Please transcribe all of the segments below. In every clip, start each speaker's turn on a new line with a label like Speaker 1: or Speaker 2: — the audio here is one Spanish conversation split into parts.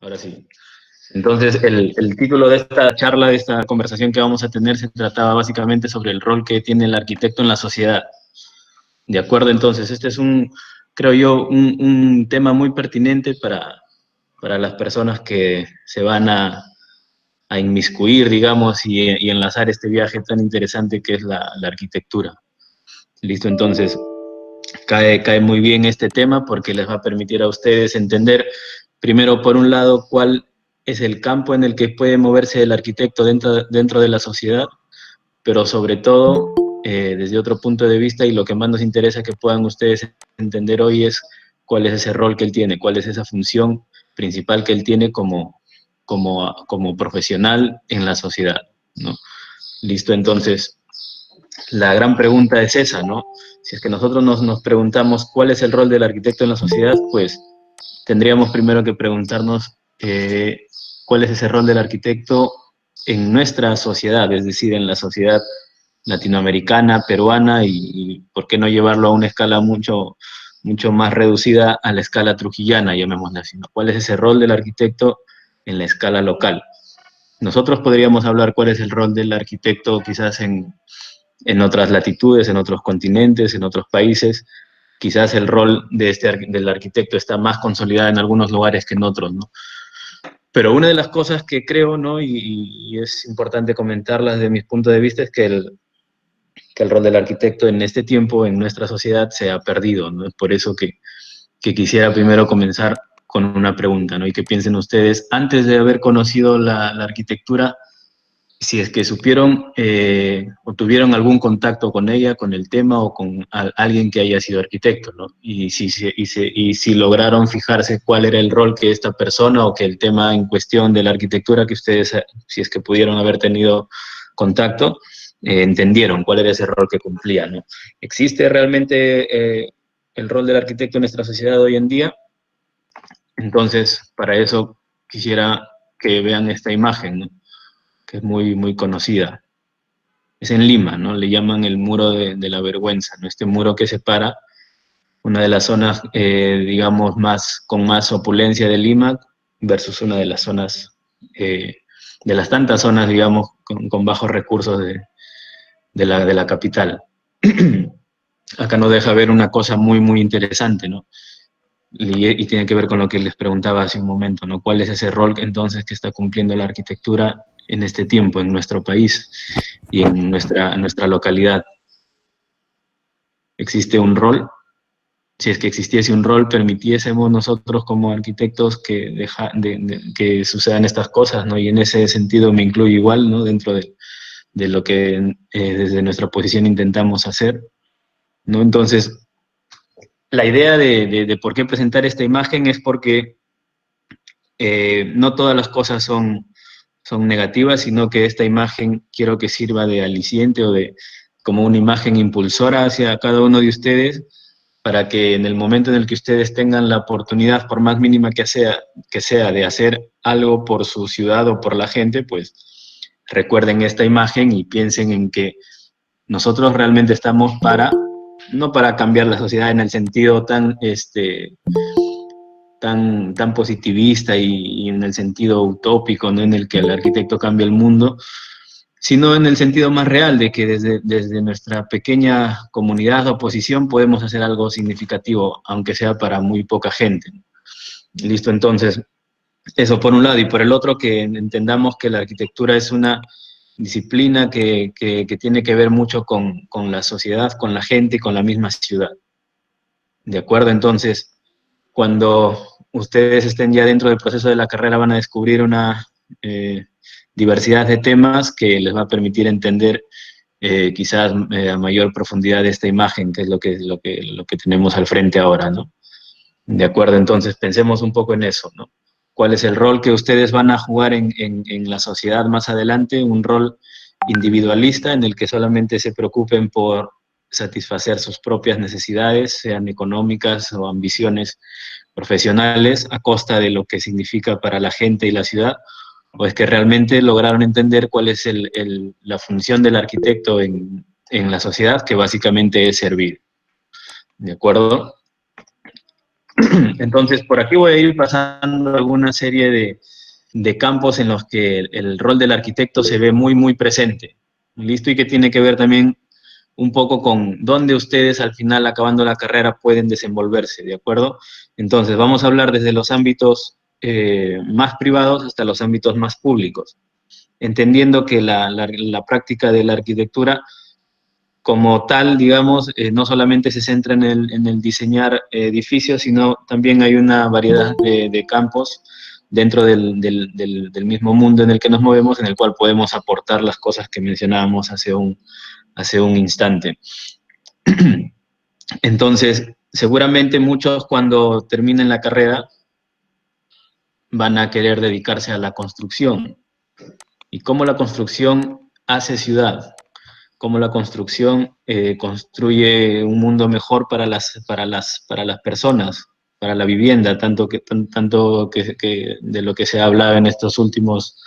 Speaker 1: Ahora sí. Entonces, el título de esta charla, de esta conversación que vamos a tener, se trataba básicamente sobre el rol que tiene el arquitecto en la sociedad. ¿De acuerdo? Entonces, este es creo yo, un tema muy pertinente para las personas que se van a inmiscuir, digamos, y enlazar este viaje tan interesante que es la arquitectura. ¿Listo? Entonces, cae muy bien este tema porque les va a permitir a ustedes entender, primero, por un lado, cuál es el campo en el que puede moverse el arquitecto dentro de la sociedad, pero sobre todo desde otro punto de vista, y lo que más nos interesa que puedan ustedes entender hoy es cuál es ese rol que él tiene, cuál es esa función principal que él tiene como profesional en la sociedad, ¿no? Listo, entonces, la gran pregunta es esa, ¿no? Si es que nosotros nos preguntamos cuál es el rol del arquitecto en la sociedad, pues tendríamos primero que preguntarnos cuál es ese rol del arquitecto en nuestra sociedad, es decir, en la sociedad latinoamericana, peruana, y por qué no llevarlo a una escala mucho más reducida a la escala trujillana, llamémosla así, ¿no? ¿Cuál es ese rol del arquitecto en la escala local? Nosotros podríamos hablar cuál es el rol del arquitecto quizás en otras latitudes, en otros continentes, en otros países. Quizás el rol del arquitecto está más consolidado en algunos lugares que en otros, ¿no? Pero una de las cosas que creo, ¿no? Y es importante comentarlas de mi punto de vista, es que el rol del arquitecto en este tiempo, en nuestra sociedad, se ha perdido, ¿no? Es por eso que quisiera primero comenzar con una pregunta, ¿no? Y que piensen ustedes, antes de haber conocido la arquitectura, si es que supieron o tuvieron algún contacto con ella, con el tema o con alguien que haya sido arquitecto, ¿no? Y si lograron fijarse cuál era el rol que esta persona o que el tema en cuestión de la arquitectura que ustedes, si es que pudieron haber tenido contacto, entendieron cuál era ese rol que cumplía, ¿no? ¿Existe realmente el rol del arquitecto en nuestra sociedad hoy en día? Entonces, para eso quisiera que vean esta imagen, ¿no? Que es muy conocida. Es en Lima, ¿no? Le llaman el muro de la vergüenza, ¿no? Este muro que separa una de las zonas, digamos, con más opulencia de Lima versus una de las zonas, de las tantas zonas, digamos, con bajos recursos de la capital. Acá nos deja ver una cosa muy interesante, ¿no? Y tiene que ver con lo que les preguntaba hace un momento, ¿no? ¿Cuál es ese rol entonces que está cumpliendo la arquitectura en este tiempo, en nuestro país y en nuestra localidad? ¿Existe un rol? Si es que existiese un rol, permitiésemos nosotros como arquitectos que sucedan estas cosas, ¿no? Y en ese sentido me incluyo igual, ¿no? Dentro de lo que desde nuestra posición intentamos hacer, ¿no? Entonces, la idea de por qué presentar esta imagen es porque no todas las cosas son negativas, sino que esta imagen quiero que sirva de aliciente o como una imagen impulsora hacia cada uno de ustedes, para que en el momento en el que ustedes tengan la oportunidad, por más mínima que sea, de hacer algo por su ciudad o por la gente, pues recuerden esta imagen y piensen en que nosotros realmente estamos no para cambiar la sociedad en el sentido tan positivista y en el sentido utópico, ¿no? En el que el arquitecto cambia el mundo, sino en el sentido más real de que desde nuestra pequeña comunidad o posición podemos hacer algo significativo, aunque sea para muy poca gente. Listo, entonces, eso por un lado, y por el otro que entendamos que la arquitectura es una disciplina que tiene que ver mucho con la sociedad, con la gente y con la misma ciudad. ¿De acuerdo? Entonces, cuando ustedes estén ya dentro del proceso de la carrera van a descubrir una diversidad de temas que les va a permitir entender quizás a mayor profundidad esta imagen, que es lo que tenemos al frente ahora, ¿no? De acuerdo, entonces pensemos un poco en eso, ¿no? ¿Cuál es el rol que ustedes van a jugar en la sociedad más adelante? Un rol individualista en el que solamente se preocupen por satisfacer sus propias necesidades, sean económicas o ambiciones profesionales, a costa de lo que significa para la gente y la ciudad, o es que realmente lograron entender cuál es la función del arquitecto en la sociedad, que básicamente es servir. ¿De acuerdo? Entonces, por aquí voy a ir pasando alguna serie de campos en los que el rol del arquitecto se ve muy, muy presente. ¿Listo? Y que tiene que ver también un poco con dónde ustedes al final, acabando la carrera, pueden desenvolverse, ¿de acuerdo? Entonces, vamos a hablar desde los ámbitos más privados hasta los ámbitos más públicos, entendiendo que la práctica de la arquitectura como tal, digamos, no solamente se centra en el diseñar edificios, sino también hay una variedad de campos dentro del mismo mundo en el que nos movemos, en el cual podemos aportar las cosas que mencionábamos hace un instante. Entonces, seguramente muchos cuando terminen la carrera van a querer dedicarse a la construcción. Y cómo la construcción hace ciudad, cómo la construcción construye un mundo mejor para las personas, para la vivienda, tanto que de lo que se ha hablado en estos últimos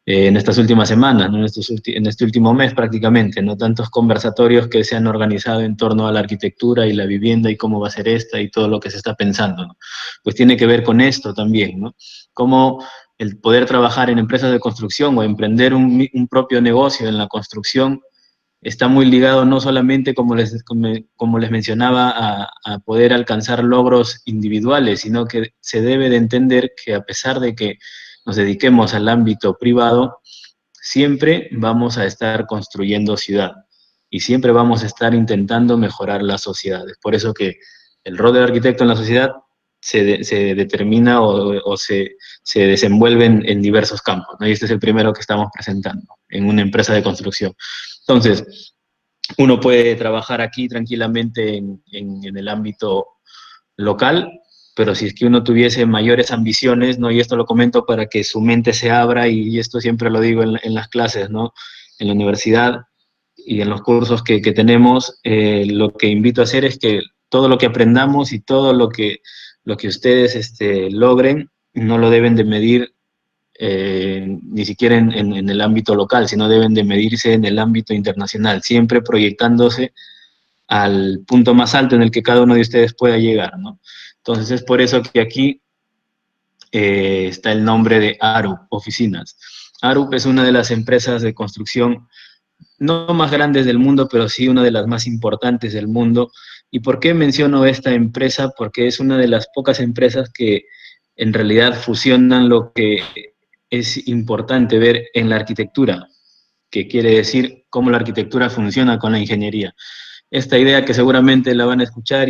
Speaker 1: en estas últimas semanas, ¿no? En este último mes prácticamente, ¿no? Tantos conversatorios que se han organizado en torno a la arquitectura y la vivienda y cómo va a ser esta y todo lo que se está pensando, ¿no? Pues tiene que ver con esto también, ¿no? Cómo el poder trabajar en empresas de construcción o emprender un propio negocio en la construcción está muy ligado no solamente, como les mencionaba, a poder alcanzar logros individuales, sino que se debe de entender que a pesar de que nos dediquemos al ámbito privado, siempre vamos a estar construyendo ciudad y siempre vamos a estar intentando mejorar las sociedades. Por eso que el rol del arquitecto en la sociedad se determina o se desenvuelve en diversos campos, ¿no? Y este es el primero que estamos presentando en una empresa de construcción. Entonces, uno puede trabajar aquí tranquilamente en el ámbito local, pero si es que uno tuviese mayores ambiciones, ¿no? Y esto lo comento para que su mente se abra, y esto siempre lo digo en las clases, ¿no? En la universidad y en los cursos que tenemos, lo que invito a hacer es que todo lo que aprendamos y todo lo que ustedes logren, no lo deben de medir ni siquiera en el ámbito local, sino deben de medirse en el ámbito internacional, siempre proyectándose al punto más alto en el que cada uno de ustedes pueda llegar, ¿no? Entonces es por eso que aquí está el nombre de ARUP, Oficinas. ARUP es una de las empresas de construcción no más grandes del mundo, pero sí una de las más importantes del mundo. ¿Y por qué menciono esta empresa? Porque es una de las pocas empresas que en realidad fusionan lo que es importante ver en la arquitectura, que quiere decir cómo la arquitectura funciona con la ingeniería. Esta idea que seguramente la van a escuchar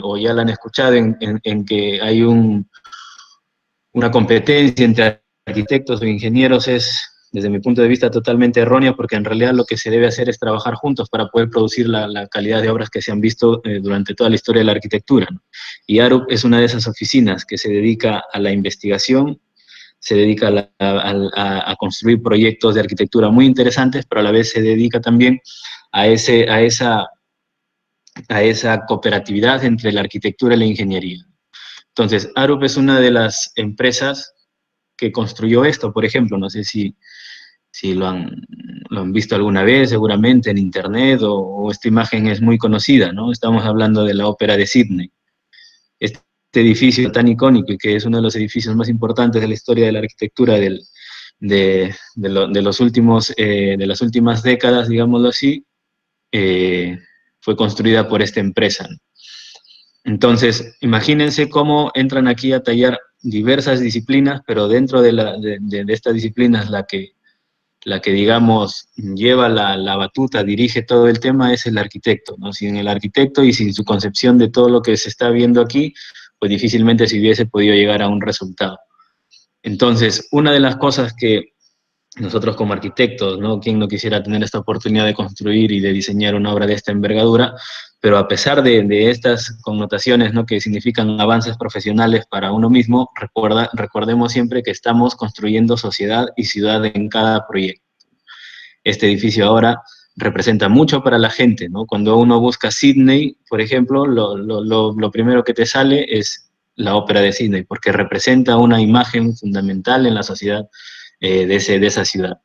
Speaker 1: o ya la han escuchado en que hay una competencia entre arquitectos o ingenieros es, desde mi punto de vista, totalmente errónea, porque en realidad lo que se debe hacer es trabajar juntos para poder producir la calidad de obras que se han visto durante toda la historia de la arquitectura, ¿no? Y ARUP es una de esas oficinas que se dedica a la investigación, se dedica a construir proyectos de arquitectura muy interesantes, pero a la vez se dedica también a esa cooperatividad entre la arquitectura y la ingeniería. Entonces, ARUP es una de las empresas que construyó esto, por ejemplo, no sé si lo han visto alguna vez, seguramente en internet, o esta imagen es muy conocida, ¿no? Estamos hablando de la Ópera de Sydney. Este edificio tan icónico y que es uno de los edificios más importantes de la historia de la arquitectura de los últimos, de las últimas décadas, digámoslo así, fue construida por esta empresa. Entonces, imagínense cómo entran aquí a tallar diversas disciplinas, pero dentro de estas disciplinas la que, digamos, lleva la batuta, dirige todo el tema, es el arquitecto, ¿no? Sin el arquitecto y sin su concepción de todo lo que se está viendo aquí, pues difícilmente se hubiese podido llegar a un resultado. Entonces, una de las cosas que nosotros como arquitectos, ¿no? ¿Quién no quisiera tener esta oportunidad de construir y de diseñar una obra de esta envergadura? Pero a pesar de estas connotaciones, ¿no? Que significan avances profesionales para uno mismo, recordemos siempre que estamos construyendo sociedad y ciudad en cada proyecto. Este edificio ahora representa mucho para la gente, ¿no? Cuando uno busca Sydney, por ejemplo, lo primero que te sale es la ópera de Sydney, porque representa una imagen fundamental en la sociedad de esa ciudad,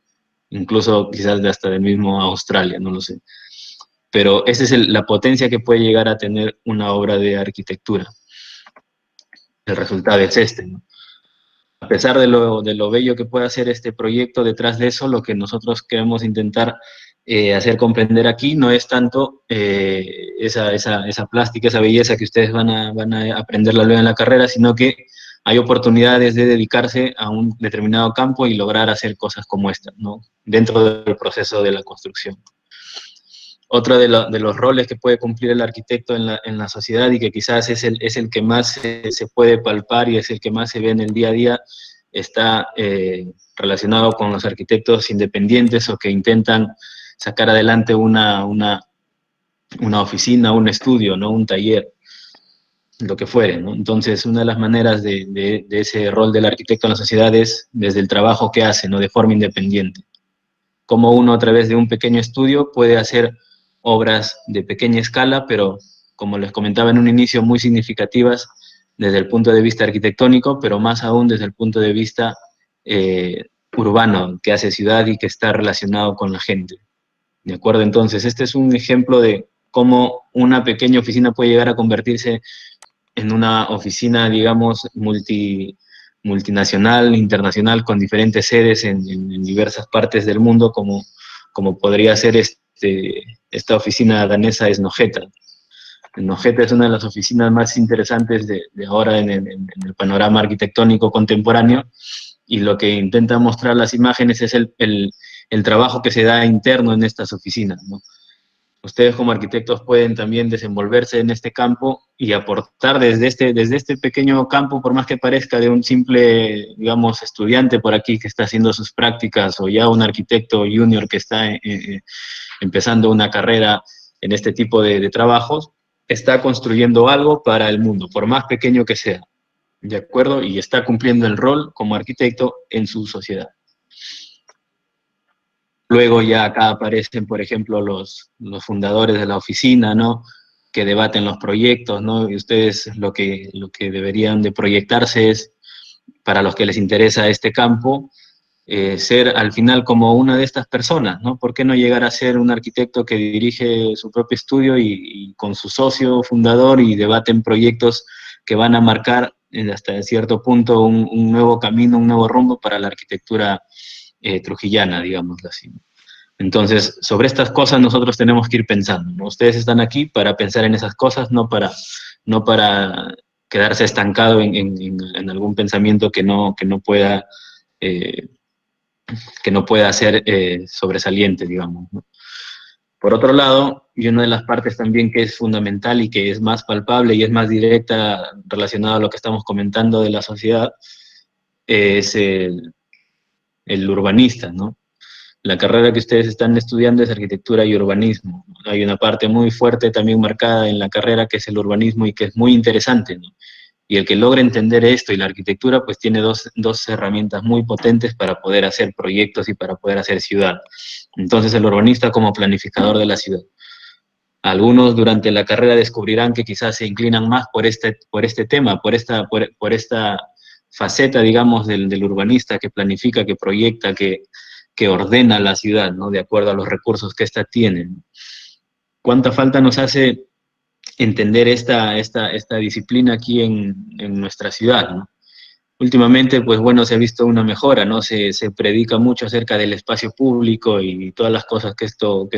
Speaker 1: incluso quizás hasta del mismo Australia, no lo sé. Pero esa es la potencia que puede llegar a tener una obra de arquitectura. el resultado es este, ¿no? A pesar de lo bello que pueda ser este proyecto, detrás de eso, lo que nosotros queremos intentar hacer comprender aquí no es tanto esa plástica, esa belleza que ustedes van a aprenderla luego en la carrera, sino que hay oportunidades de dedicarse a un determinado campo y lograr hacer cosas como esta, ¿no? Dentro del proceso de la construcción. Otro de los roles que puede cumplir el arquitecto en la sociedad y que quizás es el que más se puede palpar y es el que más se ve en el día a día, está relacionado con los arquitectos independientes o que intentan sacar adelante una oficina, un estudio, ¿no? Un taller, lo que fuere, ¿no? Entonces, una de las maneras de ese rol del arquitecto en la sociedad es desde el trabajo que hace, ¿no? De forma independiente. Como uno a través de un pequeño estudio puede hacer obras de pequeña escala, pero como les comentaba en un inicio, muy significativas desde el punto de vista arquitectónico, pero más aún desde el punto de vista urbano, que hace ciudad y que está relacionado con la gente. ¿De acuerdo? Entonces, este es un ejemplo de cómo una pequeña oficina puede llegar a convertirse en una oficina, digamos, multinacional, internacional, con diferentes sedes en diversas partes del mundo, como podría ser esta oficina danesa Snøhetta. Snøhetta es una de las oficinas más interesantes de ahora en el panorama arquitectónico contemporáneo, y lo que intenta mostrar las imágenes es el trabajo que se da interno en estas oficinas, ¿no? Ustedes como arquitectos pueden también desenvolverse en este campo y aportar desde este pequeño campo, por más que parezca de un simple, digamos, estudiante por aquí que está haciendo sus prácticas, o ya un arquitecto junior que está empezando una carrera en este tipo de trabajos, está construyendo algo para el mundo, por más pequeño que sea, ¿de acuerdo? Y está cumpliendo el rol como arquitecto en su sociedad. Luego ya acá aparecen, por ejemplo, los fundadores de la oficina, ¿no? Que debaten los proyectos, ¿no? Y ustedes lo que deberían de proyectarse es, para los que les interesa este campo, ser al final como una de estas personas, ¿no? ¿Por qué no llegar a ser un arquitecto que dirige su propio estudio y con su socio fundador y debaten proyectos que van a marcar hasta cierto punto un nuevo camino, un nuevo rumbo para la arquitectura trujillana, digámoslo así? Entonces, sobre estas cosas nosotros tenemos que ir pensando, ¿no? Ustedes están aquí para pensar en esas cosas, no para quedarse estancado en algún pensamiento eh, que no pueda ser sobresaliente, digamos, ¿no? Por otro lado, y una de las partes también que es fundamental y que es más palpable y es más directa relacionada a lo que estamos comentando de la sociedad, es el urbanista, ¿no? La carrera que ustedes están estudiando es arquitectura y urbanismo. Hay una parte muy fuerte también marcada en la carrera que es el urbanismo y que es muy interesante, ¿no? Y el que logra entender esto y la arquitectura, pues tiene dos herramientas muy potentes para poder hacer proyectos y para poder hacer ciudad. Entonces, el urbanista como planificador de la ciudad. Algunos durante la carrera descubrirán que quizás se inclinan más por este tema, por esta faceta, digamos, del urbanista que planifica, que proyecta, que ordena la ciudad, ¿no? De acuerdo a los recursos que ésta tiene. ¿Cuánta falta nos hace entender esta disciplina aquí en nuestra ciudad, ¿no? Últimamente, pues bueno, se ha visto una mejora, ¿no? Se predica mucho acerca del espacio público y todas las cosas que esto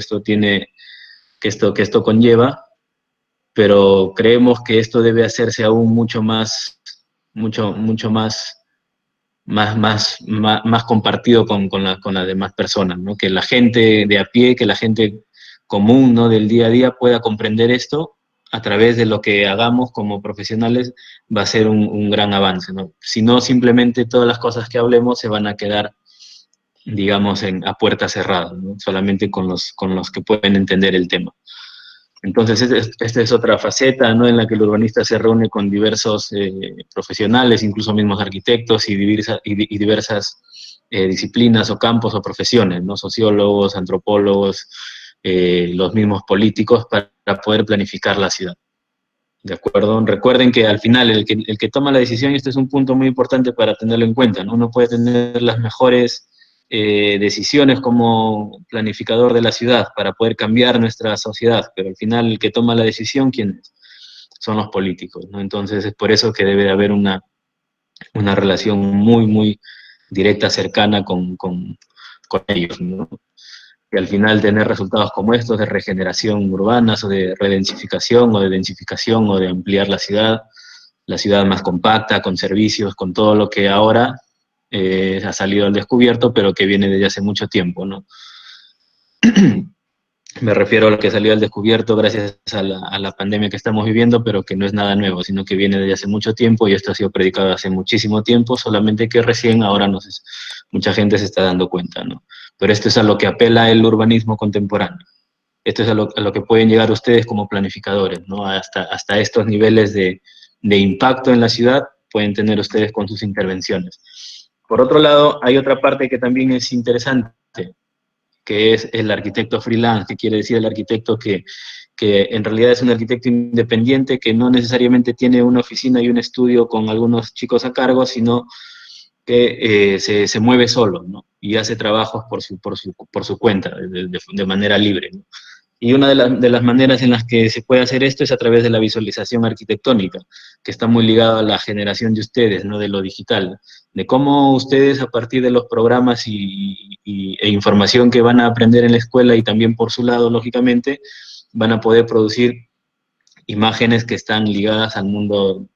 Speaker 1: conlleva, pero creemos que esto debe hacerse aún mucho más compartido con las demás personas, ¿no? Que la gente de a pie, que la gente común, ¿no? Del día a día pueda comprender esto a través de lo que hagamos como profesionales, va a ser un gran avance, ¿no? Si no, simplemente todas las cosas que hablemos se van a quedar, digamos, a puerta cerrada, ¿no? Solamente con los que pueden entender el tema. Entonces, esta es otra faceta, ¿no? En la que el urbanista se reúne con diversos profesionales, incluso mismos arquitectos y diversas disciplinas o campos o profesiones, ¿no? Sociólogos, antropólogos, los mismos políticos, para poder planificar la ciudad. ¿De acuerdo? Recuerden que al final el que toma la decisión, y este es un punto muy importante para tenerlo en cuenta, ¿no? Uno puede tener las mejores decisiones como planificador de la ciudad para poder cambiar nuestra sociedad, pero al final el que toma la decisión, ¿quién es? son los políticos, ¿no? Entonces es por eso que debe de haber una relación muy, muy directa, cercana con ellos, ¿no? Y al final tener resultados como estos de regeneración urbanas o de redensificación o de densificación o de ampliar la ciudad más compacta, con servicios, con todo lo que ahora ha salido al descubierto, pero que viene desde hace mucho tiempo, ¿no? Me refiero a lo que salió al descubierto gracias a la pandemia que estamos viviendo, pero que no es nada nuevo, sino que viene desde hace mucho tiempo y esto ha sido predicado hace muchísimo tiempo, solamente que recién ahora mucha gente se está dando cuenta, ¿no? Pero esto es a lo que apela el urbanismo contemporáneo. Esto es a lo que pueden llegar ustedes como planificadores, ¿no? Hasta estos niveles de impacto en la ciudad pueden tener ustedes con sus intervenciones. Por otro lado, hay otra parte que también es interesante, que es el arquitecto freelance, que quiere decir el arquitecto que en realidad es un arquitecto independiente, que no necesariamente tiene una oficina y un estudio con algunos chicos a cargo, sino que se mueve solo, ¿no? Y hace trabajos por su cuenta, de manera libre, ¿no? Y una de las maneras en las que se puede hacer esto es a través de la visualización arquitectónica, que está muy ligada a la generación de ustedes, ¿no? De lo digital, de cómo ustedes a partir de los programas e información que van a aprender en la escuela y también por su lado, lógicamente, van a poder producir imágenes que están ligadas al mundo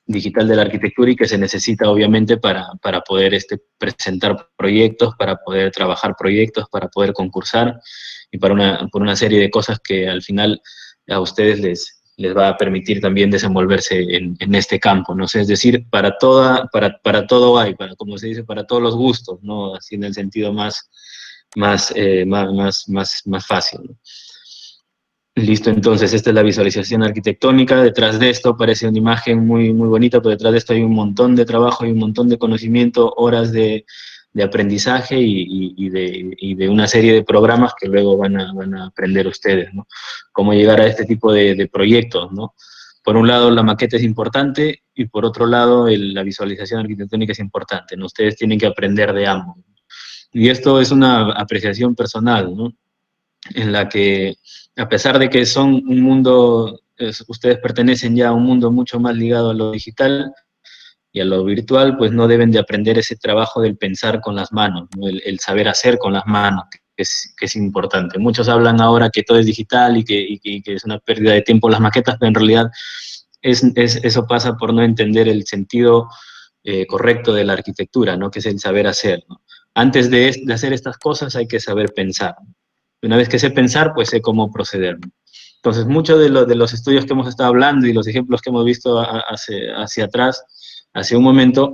Speaker 1: digital de la arquitectura y que se necesita obviamente para poder presentar proyectos, para poder trabajar proyectos, para poder concursar y por una serie de cosas que al final a ustedes les va a permitir también desenvolverse en este campo, ¿no? Es decir, para todo hay, como se dice, para todos los gustos, ¿no? Así en el sentido más fácil, ¿no? Listo, entonces esta es la visualización arquitectónica. Detrás de esto parece una imagen muy, muy bonita, pero detrás de esto hay un montón de trabajo, hay un montón de conocimiento, horas de aprendizaje y de una serie de programas que luego van a aprender ustedes, ¿no? Cómo llegar a este tipo de proyectos, ¿no? Por un lado, la maqueta es importante y por otro lado, la visualización arquitectónica es importante, ¿no? Ustedes tienen que aprender de ambos. Y esto es una apreciación personal, ¿no? En la que, a pesar de que son un mundo, ustedes pertenecen ya a un mundo mucho más ligado a lo digital y a lo virtual, pues no deben de aprender ese trabajo del pensar con las manos, ¿no? El saber hacer con las manos, que es importante. Muchos hablan ahora que todo es digital que es una pérdida de tiempo las maquetas, pero en realidad eso pasa por no entender el sentido correcto de la arquitectura, ¿no? Que es el saber hacer, ¿no? Antes de hacer estas cosas hay que saber pensar. Una vez que sé pensar, pues sé cómo proceder. Entonces, muchos de los estudios que hemos estado hablando y los ejemplos que hemos visto hacia atrás, hace un momento,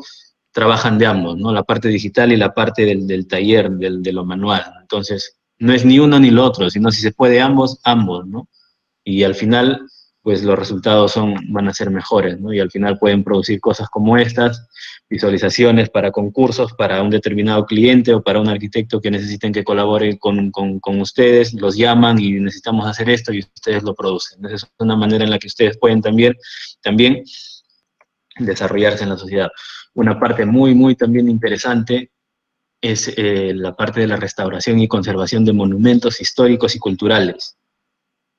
Speaker 1: trabajan de ambos, ¿no? La parte digital y la parte del taller, de lo manual. Entonces, no es ni uno ni lo otro, sino si se puede ambos, ambos, ¿no? Y al final, pues los resultados van a ser mejores, ¿no? Y al final pueden producir cosas como estas, visualizaciones para concursos, para un determinado cliente o para un arquitecto que necesiten que colabore con ustedes, los llaman y necesitamos hacer esto y ustedes lo producen. Esa es una manera en la que ustedes pueden también desarrollarse en la sociedad. Una parte muy, muy también interesante es la parte de la restauración y conservación de monumentos históricos y culturales.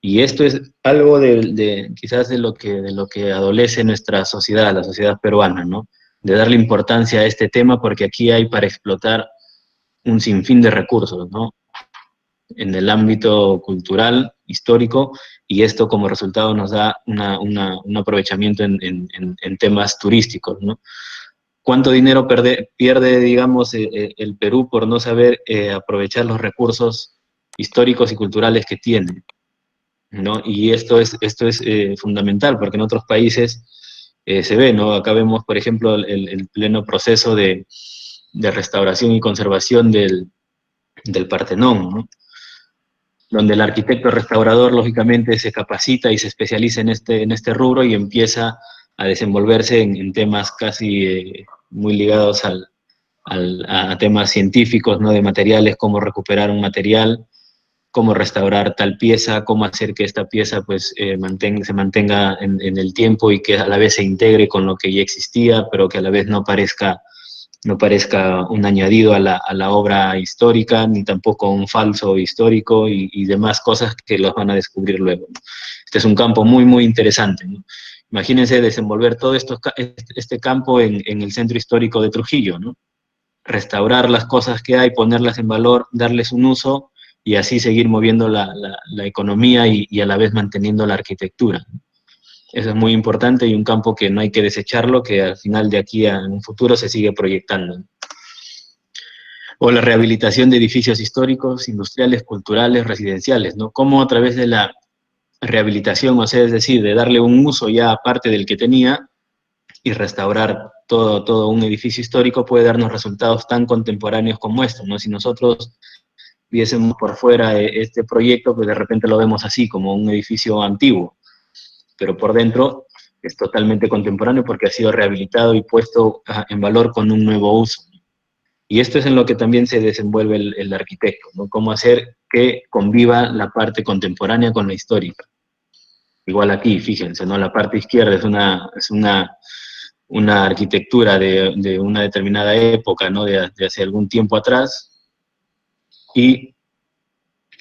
Speaker 1: Y esto es algo quizás de lo que adolece nuestra sociedad, la sociedad peruana, ¿no? De darle importancia a este tema porque aquí hay para explotar un sinfín de recursos, ¿no? En el ámbito cultural, histórico, y esto como resultado nos da un aprovechamiento en temas turísticos, ¿no? ¿Cuánto dinero pierde, digamos, el Perú por no saber aprovechar los recursos históricos y culturales que tiene? ¿No? Y esto es fundamental, porque en otros países se ve, ¿no? Acá vemos, por ejemplo, el pleno proceso de restauración y conservación del Partenón, ¿no? Donde el arquitecto restaurador, lógicamente, se capacita y se especializa en este rubro y empieza a desenvolverse en temas casi muy ligados a temas científicos, ¿no? De materiales, cómo recuperar un material, cómo restaurar tal pieza, cómo hacer que esta pieza pues, se mantenga en el tiempo y que a la vez se integre con lo que ya existía, pero que a la vez no parezca un añadido a la obra histórica, ni tampoco un falso histórico y demás cosas que los van a descubrir luego. Este es un campo muy, muy interesante, ¿no? Imagínense desenvolver todo este campo en el centro histórico de Trujillo, ¿no? Restaurar las cosas que hay, ponerlas en valor, darles un uso y así seguir moviendo la economía y a la vez manteniendo la arquitectura. Eso es muy importante y un campo que no hay que desecharlo, que al final de aquí a un futuro se sigue proyectando. O la rehabilitación de edificios históricos, industriales, culturales, residenciales, ¿no? Cómo a través de la rehabilitación, o sea, es decir, de darle un uso ya aparte del que tenía y restaurar todo un edificio histórico puede darnos resultados tan contemporáneos como estos, ¿no? Si nosotros viésemos por fuera este proyecto, pues de repente lo vemos así, como un edificio antiguo, pero por dentro es totalmente contemporáneo porque ha sido rehabilitado y puesto en valor con un nuevo uso. Y esto es en lo que también se desenvuelve el arquitecto, ¿no? Cómo hacer que conviva la parte contemporánea con la histórica. Igual aquí, fíjense, ¿no? La parte izquierda es una arquitectura de una determinada época, ¿no? De hace algún tiempo atrás, y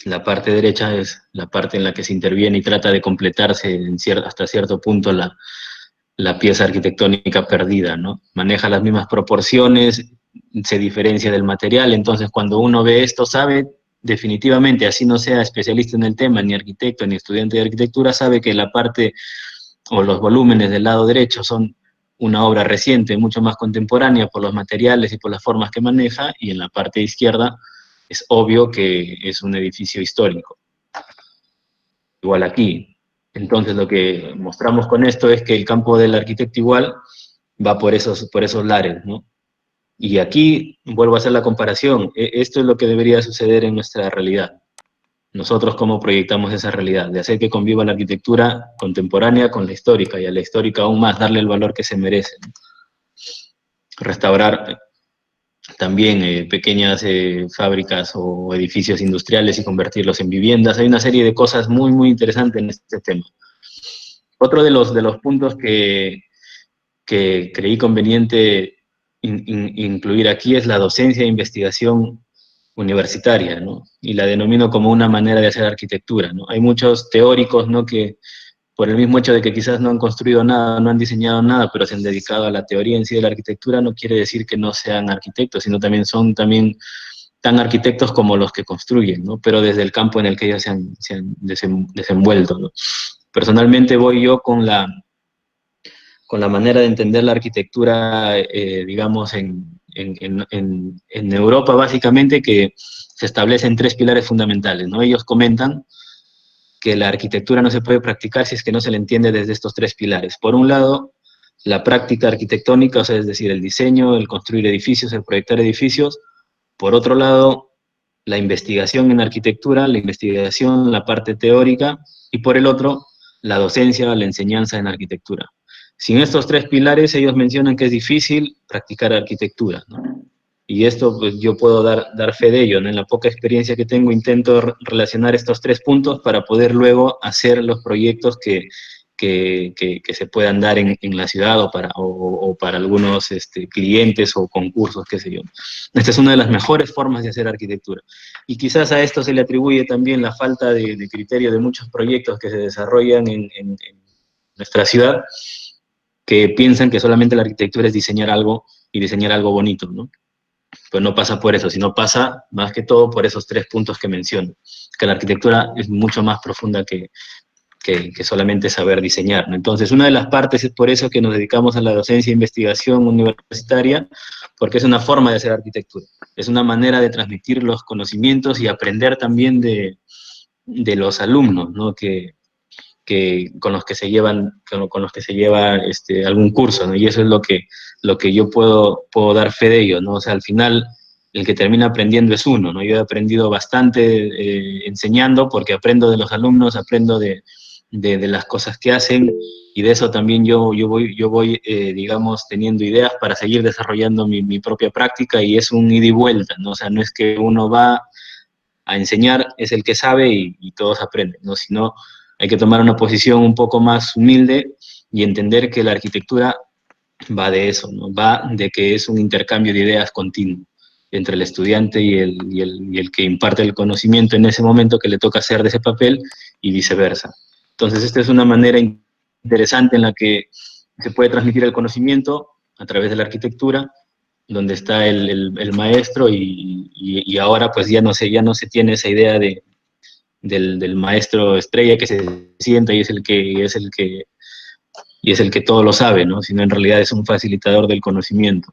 Speaker 1: la parte derecha es la parte en la que se interviene y trata de completarse hasta cierto punto la pieza arquitectónica perdida, ¿no? Maneja las mismas proporciones, se diferencia del material, entonces cuando uno ve esto sabe definitivamente, así no sea especialista en el tema, ni arquitecto, ni estudiante de arquitectura, sabe que la parte o los volúmenes del lado derecho son una obra reciente, mucho más contemporánea por los materiales y por las formas que maneja, y en la parte izquierda es obvio que es un edificio histórico. Igual aquí. Entonces lo que mostramos con esto es que el campo del arquitecto igual va por esos lares, ¿no? Y aquí vuelvo a hacer la comparación. Esto es lo que debería suceder en nuestra realidad. Nosotros cómo proyectamos esa realidad, de hacer que conviva la arquitectura contemporánea con la histórica, y a la histórica aún más darle el valor que se merece, ¿no? Restaurar también pequeñas fábricas o edificios industriales y convertirlos en viviendas. Hay una serie de cosas muy, muy interesantes en este tema. Otro de los puntos que creí conveniente incluir aquí es la docencia e investigación universitaria, ¿no? Y la denomino como una manera de hacer arquitectura, ¿no? Hay muchos teóricos, ¿no? Que por el mismo hecho de que quizás no han construido nada, no han diseñado nada, pero se han dedicado a la teoría en sí de la arquitectura, no quiere decir que no sean arquitectos, sino también son tan arquitectos como los que construyen, ¿no? Pero desde el campo en el que ellos se han desenvuelto, ¿no? Personalmente voy yo con la manera de entender la arquitectura, digamos, en Europa, básicamente, que se establecen tres pilares fundamentales, ¿no? Ellos comentan que la arquitectura no se puede practicar si es que no se le entiende desde estos tres pilares. Por un lado, la práctica arquitectónica, o sea, es decir, el diseño, el construir edificios, el proyectar edificios. Por otro lado, la investigación en arquitectura, la investigación, la parte teórica, y por el otro, la docencia, la enseñanza en arquitectura. Sin estos tres pilares, ellos mencionan que es difícil practicar arquitectura, ¿no? Y esto, pues yo puedo dar fe de ello, ¿no? En la poca experiencia que tengo, intento relacionar estos tres puntos para poder luego hacer los proyectos que se puedan dar en la ciudad o para algunos clientes o concursos, qué sé yo. Esta es una de las mejores formas de hacer arquitectura. Y quizás a esto se le atribuye también la falta de criterio de muchos proyectos que se desarrollan en nuestra ciudad, que piensan que solamente la arquitectura es diseñar algo y diseñar algo bonito, ¿no? Pero no pasa por eso, sino pasa más que todo por esos tres puntos que menciono, que la arquitectura es mucho más profunda que solamente saber diseñar, ¿no? Entonces, una de las partes es por eso que nos dedicamos a la docencia e investigación universitaria, porque es una forma de hacer arquitectura, es una manera de transmitir los conocimientos y aprender también de los alumnos, ¿no? Con los que se lleva algún curso, ¿no? Y eso es lo que yo puedo dar fe de ello, ¿no? O sea, al final el que termina aprendiendo es uno, ¿no? Yo he aprendido bastante enseñando porque aprendo de los alumnos, aprendo de las cosas que hacen, y de eso también yo voy digamos, teniendo ideas para seguir desarrollando mi propia práctica, y es un ida y vuelta, ¿no? O sea, no es que uno va a enseñar, es el que sabe y todos aprenden, ¿no? Sino hay que tomar una posición un poco más humilde y entender que la arquitectura va de eso, ¿no? Va de que es un intercambio de ideas continuo entre el estudiante y el que imparte el conocimiento en ese momento que le toca hacer de ese papel, y viceversa. Entonces, esta es una manera interesante en la que se puede transmitir el conocimiento a través de la arquitectura, donde está el maestro y ahora pues ya no se tiene esa idea del maestro estrella que se sienta y es el que todo lo sabe, ¿no? Sino en realidad es un facilitador del conocimiento.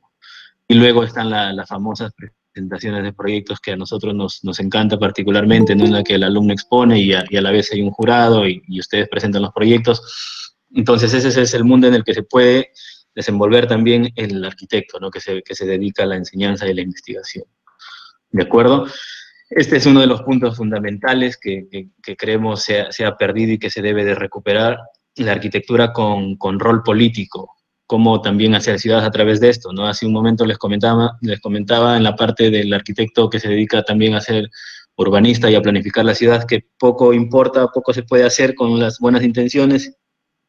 Speaker 1: Y luego están las famosas presentaciones de proyectos que a nosotros nos encanta particularmente, ¿no? En la que el alumno expone y a la vez hay un jurado y ustedes presentan los proyectos. Entonces ese es el mundo en el que se puede desenvolver también el arquitecto, ¿no? Que se dedica a la enseñanza y la investigación. ¿De acuerdo? Este es uno de los puntos fundamentales que creemos se ha perdido y que se debe de recuperar, la arquitectura con rol político, cómo también hacer ciudades a través de esto, ¿no? Hace un momento les comentaba en la parte del arquitecto que se dedica también a ser urbanista y a planificar la ciudad, que poco importa, poco se puede hacer con las buenas intenciones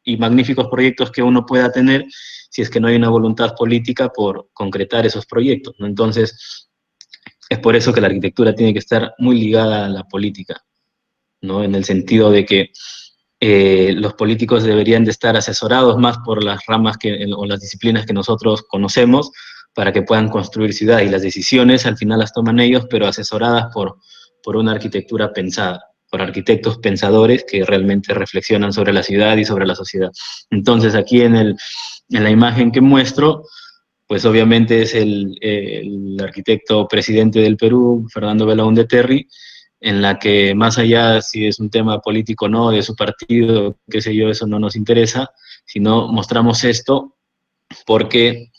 Speaker 1: y magníficos proyectos que uno pueda tener si es que no hay una voluntad política por concretar esos proyectos, ¿no? Entonces, es por eso que la arquitectura tiene que estar muy ligada a la política, ¿no? En el sentido de que los políticos deberían de estar asesorados más por las ramas o las disciplinas que nosotros conocemos para que puedan construir ciudad, y las decisiones al final las toman ellos, pero asesoradas por una arquitectura pensada, por arquitectos pensadores que realmente reflexionan sobre la ciudad y sobre la sociedad. Entonces aquí en la imagen que muestro, pues obviamente es el arquitecto presidente del Perú, Fernando Belaúnde Terry, en la que más allá si es un tema político o no, de su partido, qué sé yo, eso no nos interesa, sino mostramos esto porque,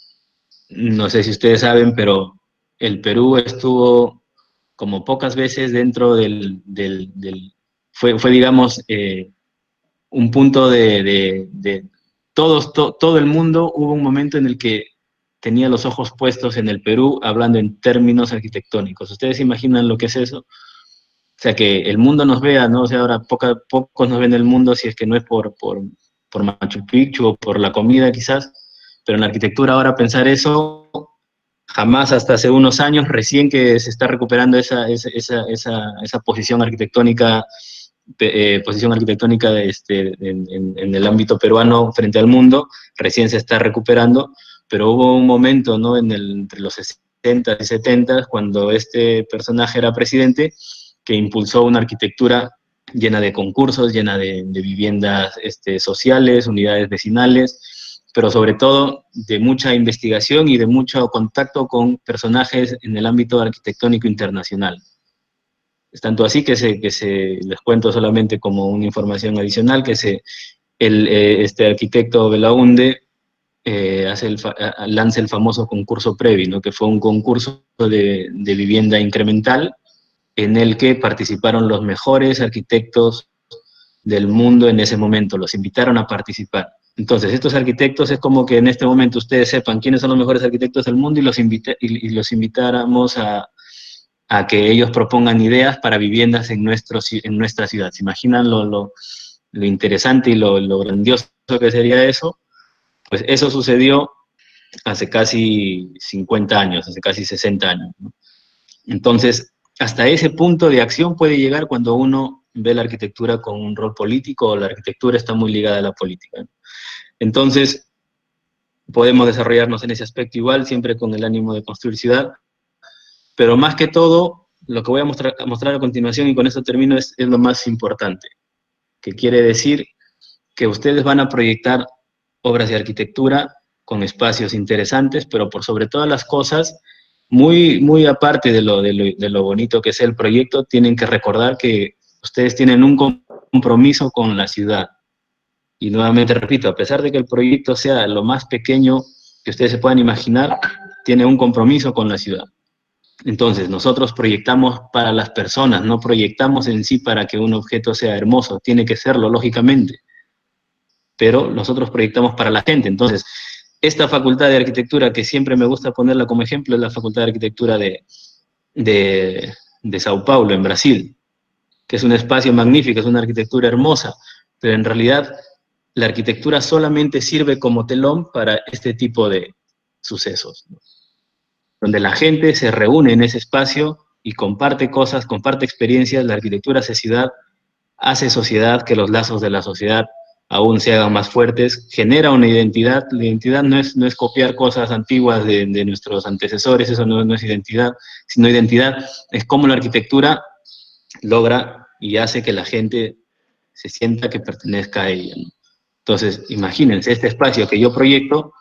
Speaker 1: no sé si ustedes saben, pero el Perú estuvo como pocas veces dentro fue digamos, un punto de todo el mundo, hubo un momento en el que tenía los ojos puestos en el Perú hablando en términos arquitectónicos. ¿Ustedes se imaginan lo que es eso? O sea, que el mundo nos vea, ¿no? O sea, ahora pocos nos ven el mundo si es que no es por Machu Picchu o por la comida quizás, pero en la arquitectura ahora pensar eso, jamás hasta hace unos años, recién que se está recuperando esa posición arquitectónica en el ámbito peruano frente al mundo, recién se está recuperando, pero hubo un momento, ¿no? Entre los 60 y 70, cuando este personaje era presidente, que impulsó una arquitectura llena de concursos, llena de viviendas sociales, unidades vecinales, pero sobre todo de mucha investigación y de mucho contacto con personajes en el ámbito arquitectónico internacional. Es tanto así que les cuento solamente como una información adicional, que este arquitecto Belaúnde lanza el famoso concurso Previ, ¿no? Que fue un concurso de vivienda incremental en el que participaron los mejores arquitectos del mundo en ese momento, los invitaron a participar. Entonces, estos arquitectos es como que en este momento ustedes sepan quiénes son los mejores arquitectos del mundo y los invitáramos a que ellos propongan ideas para viviendas en nuestra ciudad. ¿Se imaginan lo interesante y lo grandioso que sería eso? Pues eso sucedió hace casi 50 años, hace casi 60 años, ¿no? Entonces, hasta ese punto de acción puede llegar cuando uno ve la arquitectura con un rol político o la arquitectura está muy ligada a la política, ¿no? Entonces, podemos desarrollarnos en ese aspecto igual, siempre con el ánimo de construir ciudad, pero más que todo, lo que voy a mostrar a continuación, y con esto termino, es lo más importante, que quiere decir que ustedes van a proyectar obras de arquitectura con espacios interesantes, pero por sobre todas las cosas, muy, muy aparte de lo bonito que es el proyecto, tienen que recordar que ustedes tienen un compromiso con la ciudad. Y nuevamente repito, a pesar de que el proyecto sea lo más pequeño que ustedes se puedan imaginar, tiene un compromiso con la ciudad. Entonces, nosotros proyectamos para las personas, no proyectamos en sí para que un objeto sea hermoso, tiene que serlo, lógicamente, pero nosotros proyectamos para la gente. Entonces, esta facultad de arquitectura, que siempre me gusta ponerla como ejemplo, es la Facultad de Arquitectura de Sao Paulo, en Brasil, que es un espacio magnífico, es una arquitectura hermosa, pero en realidad la arquitectura solamente sirve como telón para este tipo de sucesos, ¿no? Donde la gente se reúne en ese espacio y comparte cosas, comparte experiencias, la arquitectura hace ciudad, hace sociedad, que los lazos de la sociedad aún se hagan más fuertes, genera una identidad. La identidad no es copiar cosas antiguas de nuestros antecesores, eso no es identidad, sino identidad es cómo la arquitectura logra y hace que la gente se sienta que pertenezca a ella, ¿no? Entonces, imagínense este espacio que yo proyecto,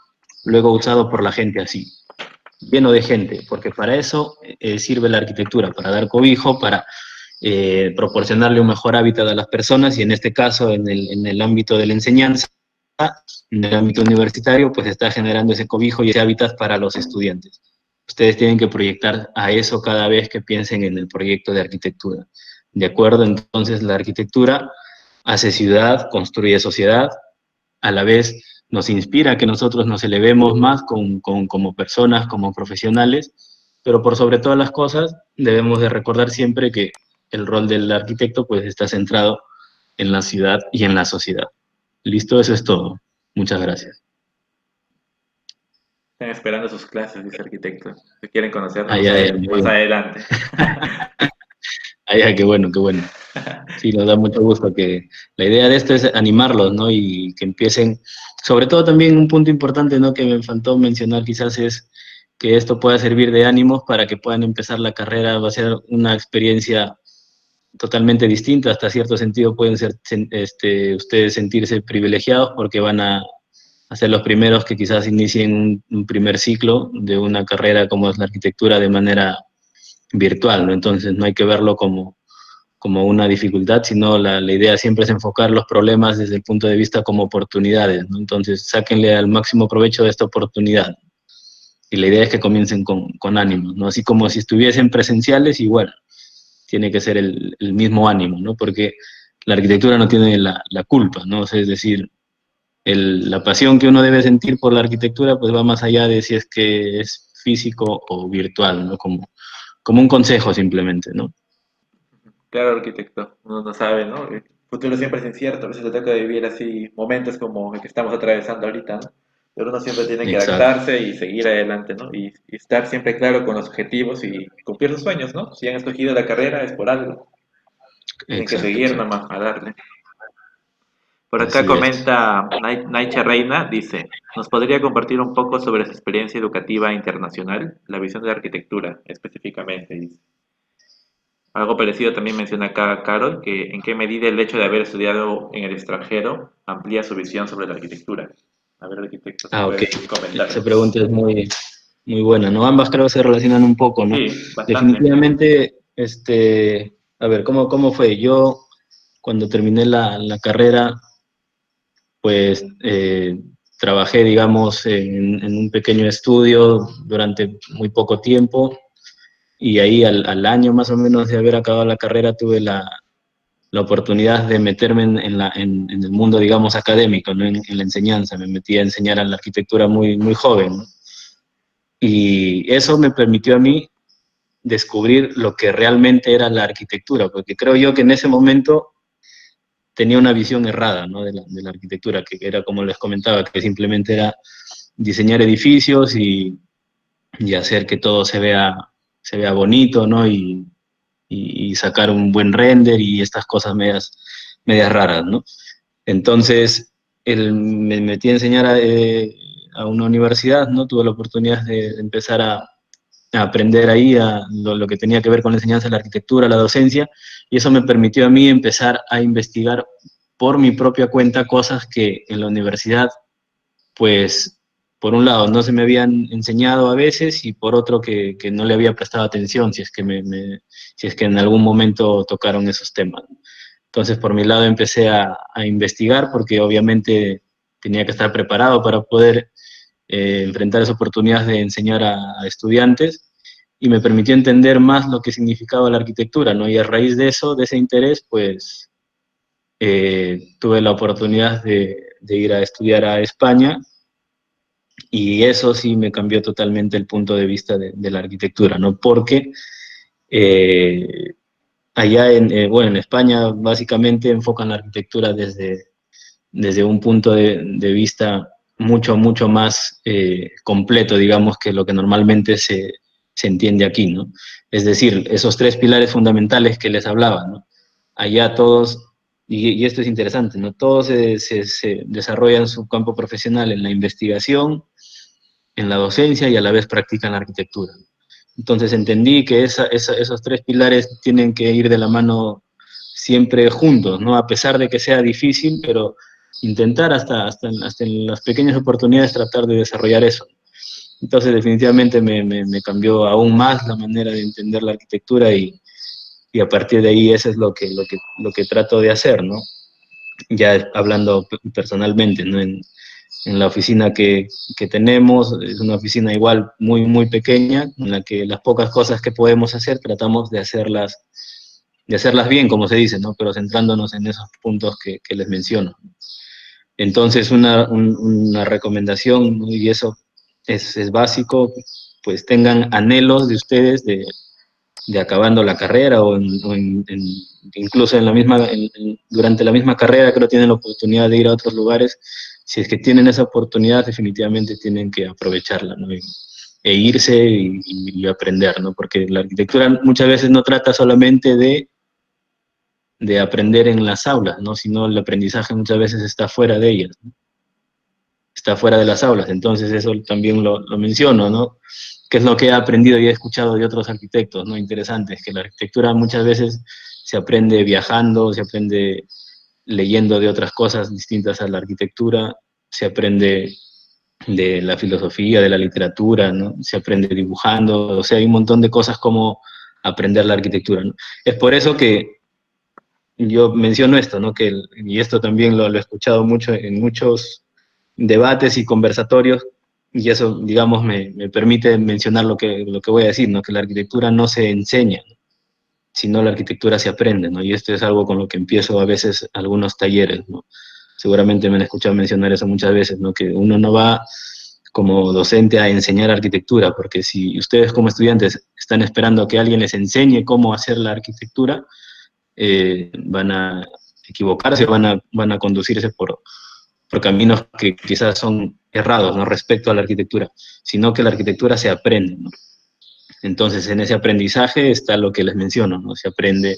Speaker 1: luego usado por la gente así, lleno de gente, porque para eso sirve la arquitectura, para dar cobijo, para proporcionarle un mejor hábitat a las personas, y en este caso, en el ámbito de la enseñanza, en el ámbito universitario, pues está generando ese cobijo y ese hábitat para los estudiantes. Ustedes tienen que proyectar a eso cada vez que piensen en el proyecto de arquitectura. ¿De acuerdo? Entonces, la arquitectura hace ciudad, construye sociedad, a la vez nos inspira a que nosotros nos elevemos más como personas, como profesionales, pero por sobre todas las cosas debemos de recordar siempre que el rol del arquitecto pues está centrado en la ciudad y en la sociedad. Listo, eso es todo. Muchas gracias.
Speaker 2: Están esperando sus clases, dice arquitecto. Si quieren conocernos
Speaker 1: Ay, ay,
Speaker 2: más
Speaker 1: ay,
Speaker 2: adelante.
Speaker 1: ay, ay, qué bueno, qué bueno. Sí, nos da mucho gusto que la idea de esto es animarlos, ¿no? Y que empiecen, sobre todo también un punto importante, ¿no? Que me faltó mencionar quizás es que esto pueda servir de ánimos para que puedan empezar la carrera. Va a ser una experiencia totalmente distinta, hasta cierto sentido pueden ser, ustedes sentirse privilegiados porque van a ser los primeros que quizás inicien un primer ciclo de una carrera como es la arquitectura de manera virtual, ¿no? Entonces no hay que verlo como una dificultad, sino la idea siempre es enfocar los problemas desde el punto de vista como oportunidades, ¿no? Entonces, sáquenle al máximo provecho de esta oportunidad. Y la idea es que comiencen con ánimo, ¿no? Así como si estuviesen presenciales, igual, tiene que ser el mismo ánimo, ¿no? Porque la arquitectura no tiene la culpa, ¿no? O sea, es decir, la pasión que uno debe sentir por la arquitectura, pues va más allá de si es que es físico o virtual, ¿no? Como un consejo simplemente, ¿no?
Speaker 2: Claro, arquitecto, uno no sabe, ¿no? El futuro siempre es incierto, a veces le toca vivir así momentos como el que estamos atravesando ahorita, ¿no? Pero uno siempre tiene que
Speaker 1: Exacto,
Speaker 2: adaptarse y seguir adelante, ¿no? Y estar siempre claro con los objetivos y cumplir sus sueños, ¿no? Si han escogido la carrera es por algo, tienen que
Speaker 1: exacto,
Speaker 2: seguir
Speaker 1: exacto.
Speaker 2: nomás a darle. Por acá
Speaker 1: Así es.
Speaker 2: comenta Naicha Reina, dice, ¿nos podría compartir un poco sobre su experiencia educativa internacional, la visión de la arquitectura específicamente? Dice. Algo parecido también menciona acá Carol, que en qué medida el hecho de haber estudiado en el extranjero amplía su visión sobre la arquitectura. A ver, arquitecto, si
Speaker 1: Ah, ok.
Speaker 2: puedes comentarnos.
Speaker 1: Esa pregunta es muy buena, ¿no? Ambas creo que se relacionan un poco, ¿no?
Speaker 2: Sí, bastante.
Speaker 1: Definitivamente, a ver, ¿cómo fue? Yo, cuando terminé la carrera, pues trabajé, digamos, en un pequeño estudio durante muy poco tiempo, y ahí al año más o menos de haber acabado la carrera tuve la oportunidad de meterme en el mundo, digamos, académico, ¿no? En la enseñanza. Me metí a enseñar a la arquitectura muy joven, ¿no? Y eso me permitió a mí descubrir lo que realmente era la arquitectura, porque creo yo que en ese momento tenía una visión errada, ¿no? de la arquitectura, que era como les comentaba, que simplemente era diseñar edificios y hacer que todo se vea bonito, ¿no? Y sacar un buen render y estas cosas medias raras, ¿no? Entonces, me metí a enseñar a una universidad, ¿no? Tuve la oportunidad de empezar a aprender ahí lo que tenía que ver con la enseñanza de la arquitectura, la docencia, y eso me permitió a mí empezar a investigar por mi propia cuenta cosas que en la universidad, pues, por un lado, no se me habían enseñado a veces, y por otro que no le había prestado atención si es que, si es que en algún momento tocaron esos temas. Entonces, por mi lado, empecé a investigar porque obviamente tenía que estar preparado para poder enfrentar esa oportunidad de enseñar a estudiantes, y me permitió entender más lo que significaba la arquitectura, ¿no? Y a raíz de eso, de ese interés, pues tuve la oportunidad de ir a estudiar a España, y eso sí me cambió totalmente el punto de vista de la arquitectura, ¿no? Porque eh, allá bueno, en España básicamente enfocan la arquitectura desde un punto de vista mucho más completo, digamos, que lo que normalmente se entiende aquí, ¿no? Es decir, esos tres pilares fundamentales que les hablaba, ¿no? Allá todos y esto es interesante, ¿no? Todos se desarrollan su campo profesional en la investigación, en la docencia y a la vez practican la arquitectura. Entonces entendí que esos tres pilares tienen que ir de la mano siempre juntos, ¿no? A pesar de que sea difícil, pero intentar hasta en las pequeñas oportunidades tratar de desarrollar eso. Entonces definitivamente me cambió aún más la manera de entender la arquitectura y a partir de ahí eso es lo que trato de hacer, ¿no? Ya hablando personalmente, ¿no? En la oficina que tenemos, es una oficina igual muy pequeña, en la que las pocas cosas que podemos hacer tratamos de hacerlas bien, como se dice, ¿no? Pero centrándonos en esos puntos que les menciono. Entonces, una recomendación, ¿no? Y eso es básico, pues tengan anhelos de ustedes de acabando la carrera incluso en la misma, durante la misma carrera que no tienen la oportunidad de ir a otros lugares, si es que tienen esa oportunidad, definitivamente tienen que aprovecharla, ¿no? E irse y aprender, ¿no? Porque la arquitectura muchas veces no trata solamente de aprender en las aulas, ¿no? Sino el aprendizaje muchas veces está fuera de ellas, ¿no? Está fuera de las aulas, entonces eso también lo menciono, ¿no? Que es lo que he aprendido y he escuchado de otros arquitectos, ¿no? Interesantes, que la arquitectura muchas veces se aprende viajando, se aprende leyendo de otras cosas distintas a la arquitectura, se aprende de la filosofía, de la literatura, ¿no? Se aprende dibujando, o sea, hay un montón de cosas como aprender la arquitectura, ¿no? Es por eso que yo menciono esto, ¿no? Y esto también lo he escuchado mucho en muchos debates y conversatorios, y eso, digamos, me permite mencionar lo que voy a decir, ¿no? Que la arquitectura no se enseña, ¿no? Sino la arquitectura se aprende, ¿no? Y esto es algo con lo que empiezo a veces algunos talleres, ¿no? Seguramente me han escuchado mencionar eso muchas veces, ¿no? Que uno no va como docente a enseñar arquitectura, porque si ustedes como estudiantes están esperando a que alguien les enseñe cómo hacer la arquitectura, van a equivocarse, van a conducirse por caminos que quizás son errados, ¿no? Respecto a la arquitectura, sino que la arquitectura se aprende, ¿no? Entonces, en ese aprendizaje está lo que les menciono, ¿no? Se aprende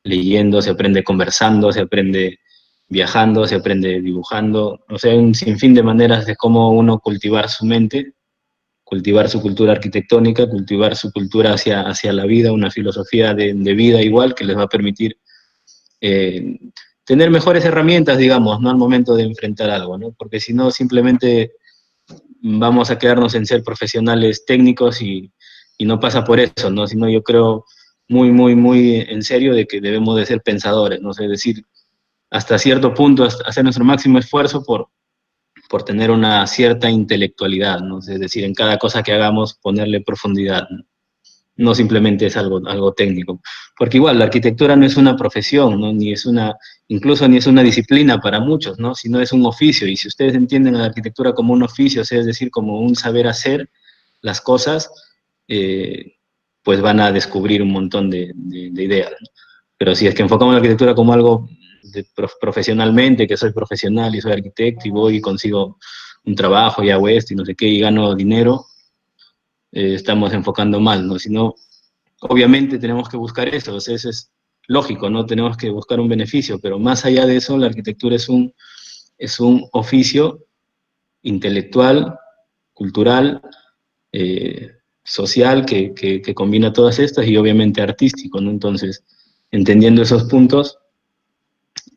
Speaker 1: leyendo, se aprende conversando, se aprende viajando, se aprende dibujando, o sea, hay un sinfín de maneras de cómo uno cultivar su mente, cultivar su cultura arquitectónica, cultivar su cultura hacia la vida, una filosofía de vida igual que les va a permitir eh, tener mejores herramientas, digamos, ¿no? Al momento de enfrentar algo, ¿no? Porque si no, simplemente vamos a quedarnos en ser profesionales técnicos y no pasa por eso, ¿no? Sino yo creo muy en serio de que debemos de ser pensadores, ¿no? Es decir, hasta cierto punto hacer nuestro máximo esfuerzo por tener una cierta intelectualidad, ¿no? Es decir, en cada cosa que hagamos ponerle profundidad, ¿no? No simplemente es algo técnico. Porque igual, la arquitectura no es una profesión, ¿no? Ni es una, incluso ni es una disciplina para muchos, ¿no? Sino es un oficio. Y si ustedes entienden la arquitectura como un oficio, o sea, es decir, como un saber hacer las cosas, eh, pues van a descubrir un montón de ideas, ¿no? Pero si es que enfocamos la arquitectura como algo profesionalmente, que soy profesional y soy arquitecto y voy y consigo un trabajo y hago esto y no sé qué y gano dinero, estamos enfocando mal, ¿no? Sino obviamente tenemos que buscar eso, o sea, eso es lógico, ¿no? Tenemos que buscar un beneficio, pero más allá de eso, la arquitectura es un oficio intelectual, cultural, social, que combina todas estas y obviamente artístico, ¿no? Entonces, entendiendo esos puntos,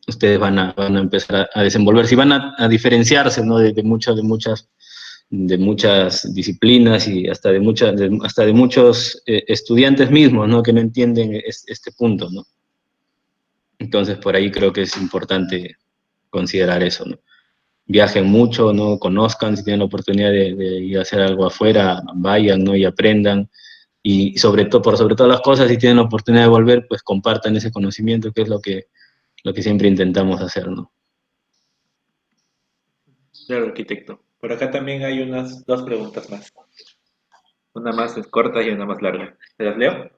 Speaker 1: ustedes van a empezar a desenvolverse y van a diferenciarse, ¿no? De muchas disciplinas y hasta de muchos estudiantes mismos, ¿no? Que no entienden este punto, ¿no? Entonces, por ahí creo que es importante considerar eso, ¿no? Viajen mucho, ¿no? Conozcan, si tienen la oportunidad de ir a hacer algo afuera, vayan, ¿no? Y aprendan. Y por sobre todas las cosas, si tienen la oportunidad de volver, pues compartan ese conocimiento, que es lo que siempre intentamos hacer, ¿no?
Speaker 2: Claro, arquitecto. Por acá también hay unas dos preguntas más. Una más corta y una más larga. ¿Te las leo?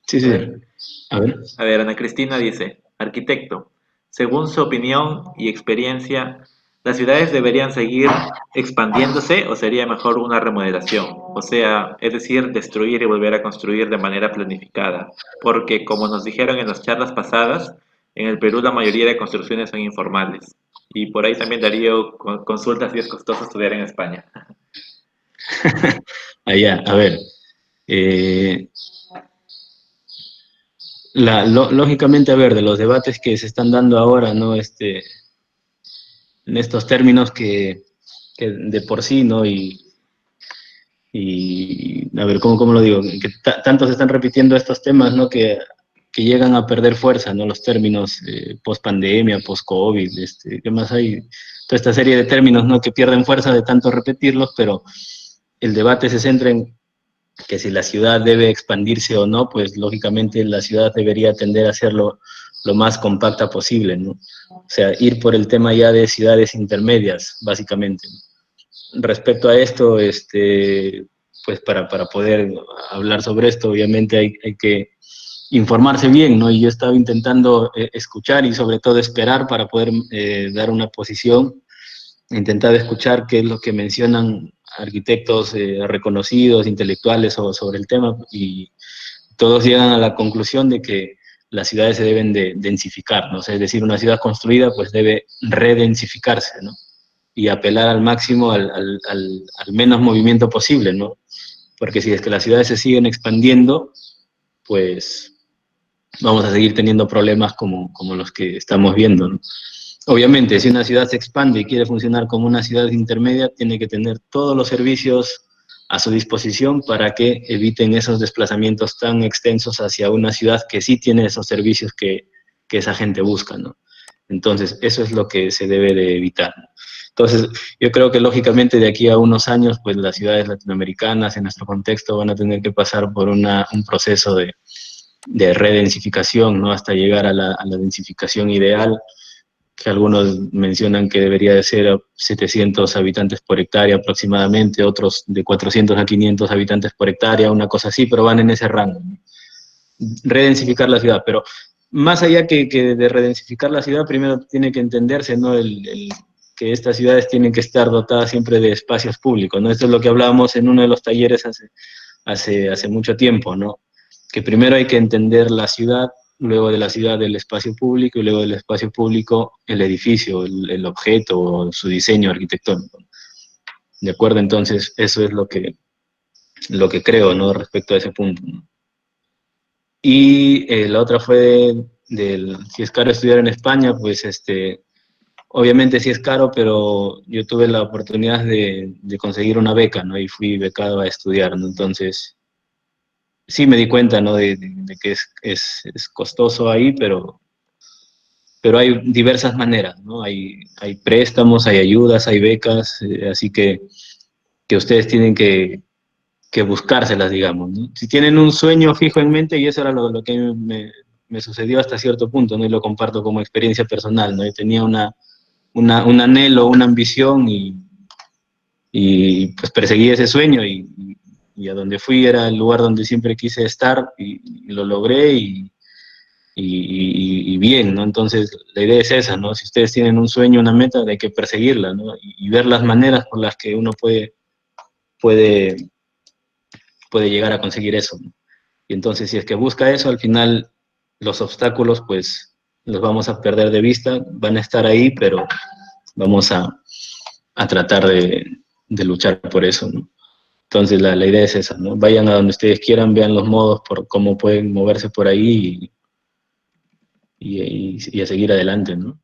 Speaker 1: Sí,
Speaker 2: A
Speaker 1: sí.
Speaker 2: ver.
Speaker 1: A ver.
Speaker 2: A ver, Ana Cristina dice, arquitecto, según su opinión y experiencia, ¿las ciudades deberían seguir expandiéndose o sería mejor una remodelación? O sea, es decir, destruir y volver a construir de manera planificada. Porque como nos dijeron en las charlas pasadas, En el Perú la mayoría de construcciones son informales. Y por ahí también Darío consulta si es costoso estudiar en España.
Speaker 1: Allá, a ver. eh, lógicamente, a ver, de los debates que se están dando ahora, ¿no? En estos términos que de por sí, ¿no? Y a ver, ¿cómo lo digo? Que tanto se están repitiendo estos temas, ¿no? Que llegan a perder fuerza, ¿no? Los términos post-pandemia, post-COVID, ¿qué más hay? Toda esta serie de términos, ¿no? Que pierden fuerza de tanto repetirlos, pero el debate se centra en que si la ciudad debe expandirse o no, pues lógicamente la ciudad debería tender a hacerlo lo más compacta posible, ¿no? O sea, ir por el tema ya de ciudades intermedias, básicamente. Respecto a esto, pues para poder hablar sobre esto, obviamente hay que informarse bien, ¿no? Y yo estaba intentando escuchar y sobre todo esperar para poder dar una posición, intentar escuchar qué es lo que mencionan arquitectos reconocidos, intelectuales sobre el tema, y todos llegan a la conclusión de que las ciudades se deben de densificar, ¿no? O sea, es decir, una ciudad construida pues debe redensificarse, ¿no? Y apelar al máximo al menos movimiento posible, ¿no? Porque si es que las ciudades se siguen expandiendo, pues vamos a seguir teniendo problemas como los que estamos viendo, ¿no? Obviamente, si una ciudad se expande y quiere funcionar como una ciudad intermedia, tiene que tener todos los servicios a su disposición para que eviten esos desplazamientos tan extensos hacia una ciudad que sí tiene esos servicios que esa gente busca, ¿no? Entonces, eso es lo que se debe de evitar. Entonces, yo creo que lógicamente de aquí a unos años, pues las ciudades latinoamericanas en nuestro contexto van a tener que pasar por un proceso de redensificación, ¿no? Hasta llegar a la densificación ideal, que algunos mencionan que debería de ser 700 habitantes por hectárea aproximadamente, otros de 400 a 500 habitantes por hectárea, una cosa así, pero van en ese rango, ¿no? Redensificar la ciudad, pero más allá que de redensificar la ciudad, primero tiene que entenderse, ¿no? Que estas ciudades tienen que estar dotadas siempre de espacios públicos, ¿no? Esto es lo que hablábamos en uno de los talleres hace mucho tiempo, ¿no? Que primero hay que entender la ciudad, luego de la ciudad el espacio público y luego del espacio público el edificio, el objeto o su diseño arquitectónico. ¿De acuerdo? Entonces, eso es lo que creo, ¿no? Respecto a ese punto, ¿no? Y la otra fue si es caro estudiar en España, pues obviamente sí es caro, pero yo tuve la oportunidad de conseguir una beca, ¿no? Y fui becado a estudiar, ¿no? Entonces, sí me di cuenta, ¿no? De que es costoso ahí, pero hay diversas maneras, ¿no? Hay préstamos, hay ayudas, hay becas, así que ustedes tienen que buscárselas, digamos, ¿no? Si tienen un sueño fijo en mente, y eso era lo que me sucedió hasta cierto punto, ¿no? Y lo comparto como experiencia personal, ¿no? Yo tenía un anhelo, una ambición y pues perseguí ese sueño y a donde fui era el lugar donde siempre quise estar y lo logré y bien, ¿no? Entonces la idea es esa, ¿no? Si ustedes tienen un sueño, una meta, hay que perseguirla, ¿no? Y ver las maneras por las que uno puede, puede llegar a conseguir eso, ¿no? Y entonces si es que busca eso, al final los obstáculos pues los vamos a perder de vista, van a estar ahí, pero vamos a tratar de luchar por eso, ¿no? Entonces la idea es esa, ¿no? Vayan a donde ustedes quieran, vean los modos por cómo pueden moverse por ahí y a seguir adelante, ¿no?